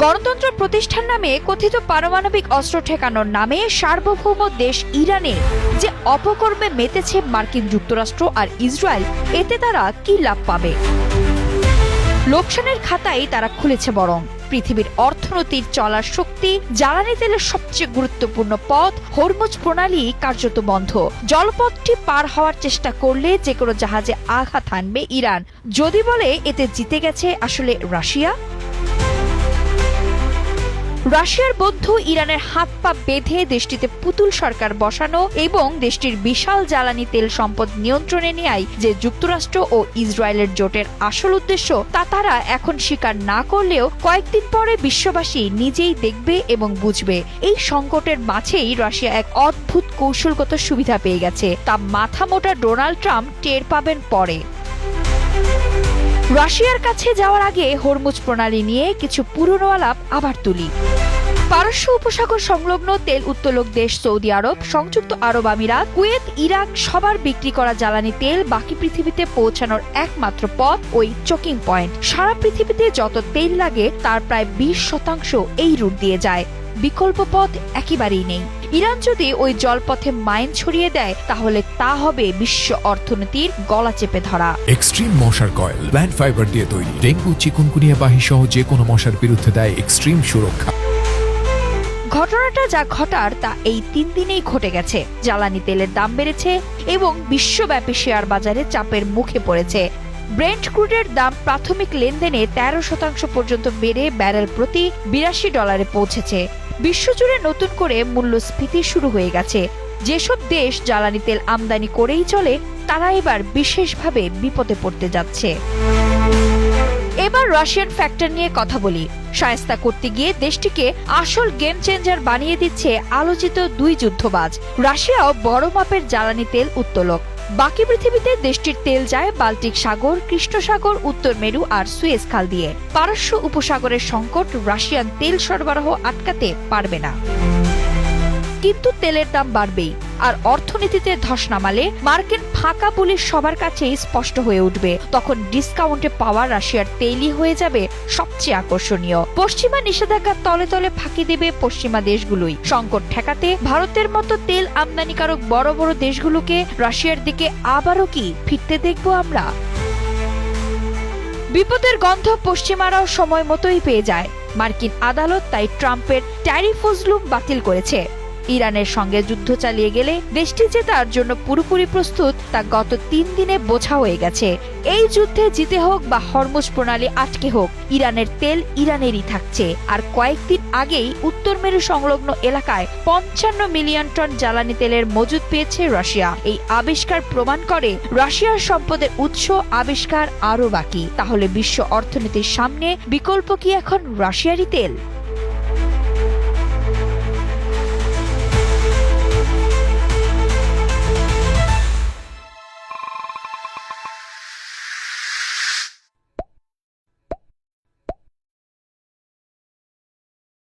গণতন্ত্র প্রতিষ্ঠান নামে কথিত পারমাণবিক অস্ত্র ঠেকানোর নামে সার্বভৌম দেশ ইরানে যে অপকর্মে মেতেছে মার্কিন যুক্তরাষ্ট্র আর ইসরায়েল, এতে তারা কি লাভ পাবে? লোকসানের খাতাই তারা খুলেছে। বরং পৃথিবীর অর্থনীতির চলার শক্তি, জ্বালানি তেলের সবচেয়ে গুরুত্বপূর্ণ পথ হরমুজ প্রণালী কার্যত বন্ধ। জলপথটি পার হওয়ার চেষ্টা করলে যে কোনো জাহাজে আঘাত হানবে ইরান। যদি বলে এতে জিতে গেছে আসলে রাশিয়া। রাশিয়ার বন্ধু ইরানের হাত পা বেঁধে দেশটিতে পুতুল সরকার বসানো এবং দেশটির বিশাল জ্বালানি তেল সম্পদ নিয়ন্ত্রণে নেয়াই যে যুক্তরাষ্ট্র ও ইসরায়েলের জোটের আসল উদ্দেশ্য, তা তারা এখন স্বীকার না করলেও কয়েকদিন পরে বিশ্ববাসী নিজেই দেখবে এবং বুঝবে। এই সংকটের মাঝেই রাশিয়া এক অদ্ভুত কৌশলগত সুবিধা পেয়ে গেছে, তা মাথামোটা ডোনাল্ড ট্রাম্প টের পাবেন পরে। রাশিয়ার কাছে যাওয়ার আগে হরমুজ প্রণালী নিয়ে কিছু পুরনো আলাপ আবার তুলি। পারস্য উপসাগর সংলগ্ন তেল উত্তোলক দেশ সৌদি আরব, সংযুক্ত আরব আমিরাত, কুয়েত, ইরাক সবার বিক্রি করা জ্বালানি তেল বাকি পৃথিবীতে পৌঁছানোর একমাত্র পথ ওই চোকিং পয়েন্ট। সারা পৃথিবীতে যত তেল লাগে তার প্রায় 20% এই রুট দিয়ে যায়। বিকল্প পথ একেবারেই নেই। ইরান যদি ওই জলপথে মাইন ছড়িয়ে দেয় তাহলে তা হবে বিশ্ব অর্থনীতির গলা চেপে ধরা। এক্সট্রিম মশার কয়েল প্ল্যান্ট ফাইবার দিয়ে তৈরি, ডেঙ্গু, চিকুনগুনিয়া বাহি সহ যে কোনো মশার বিরুদ্ধে দেয় এক্সট্রিম সুরক্ষা। ঘটনাটা যা ঘটার তা এই 3 দিনেই ঘটে গেছে। জ্বালানি তেলের দাম বেড়েছে এবং বিশ্বব্যাপী শেয়ার বাজারে চাপের মুখে পড়েছে। ব্রেন্ট ক্রুডের দাম প্রাথমিক লেনদেনে 13% পর্যন্ত বেড়ে ব্যারেল প্রতি $82 পৌঁছেছে। বিশ্বজুড়ে নতুন করে মূল্যস্ফীতি শুরু হয়ে গেছে। যেসব দেশ জ্বালানি তেল আমদানি করেই চলে তারা এবার বিশেষভাবে বিপদে পড়তে যাচ্ছে। এবার রাশিয়ান ফ্যাক্টর নিয়ে কথা বলি। শায়েস্তা করতে গিয়ে দেশটিকে আসল গেম চেঞ্জার বানিয়ে দিচ্ছে আলোচিত 2 যুদ্ধবাজ। রাশিয়াও বড় মাপের জ্বালানি তেল উত্তোলক। বাকি পৃথিবীতে দেশটির তেল যায় বাল্টিক সাগর, কৃষ্ণ সাগর, উত্তর মেরু আর সুয়েজ খাল দিয়ে। পারস্য উপসাগরের সংকট রাশিয়ান তেল সরবরাহ আটকাতে পারবে না, কিন্তু তেলের দাম বাড়বেই। আর অর্থনীতিতে ধস নামালে মার্কিন ফাঁকা পুলিশ সবার কাছেই স্পষ্ট হয়ে উঠবে। তখন ডিসকাউন্টে পাওয়া রাশিয়ার তেলই হয়ে যাবে সবচেয়ে আকর্ষণীয়। পশ্চিমা নিষেধাজ্ঞার তলে তলে ফাঁকি দেবে পশ্চিমা দেশগুলোই। সংকট ঠেকাতে ভারতের মতো তেল আমদানিকারক বড় বড় দেশগুলোকে রাশিয়ার দিকে আবারও কি ফিরতে দেখব আমরা? বিপদের গন্ধ পশ্চিমারাও সময় মতোই পেয়ে যায়। মার্কিন আদালত তাই ট্রাম্পের ট্যারিফজলুম বাতিল করেছে। ইরানের সঙ্গে যুদ্ধ চালিয়ে গেলে দেশটি যে তার জন্য পুরোপুরি প্রস্তুত তা গত 3 দিনে বোঝা হয়ে গেছে। এই যুদ্ধে জিতে হোক বা হরমুজ প্রণালী আটকে হোক, ইরানের তেল ইরানেরই থাকছে। আর কয়েকদিন আগেই উত্তর মেরু সংলগ্ন এলাকায় 55 মিলিয়ন টন জ্বালানি তেলের মজুদ পেয়েছে রাশিয়া। এই আবিষ্কার প্রমাণ করে রাশিয়ার সম্পদের উৎস আবিষ্কার আরও বাকি। তাহলে বিশ্ব অর্থনীতির সামনে বিকল্প কি এখন রাশিয়ারই তেল?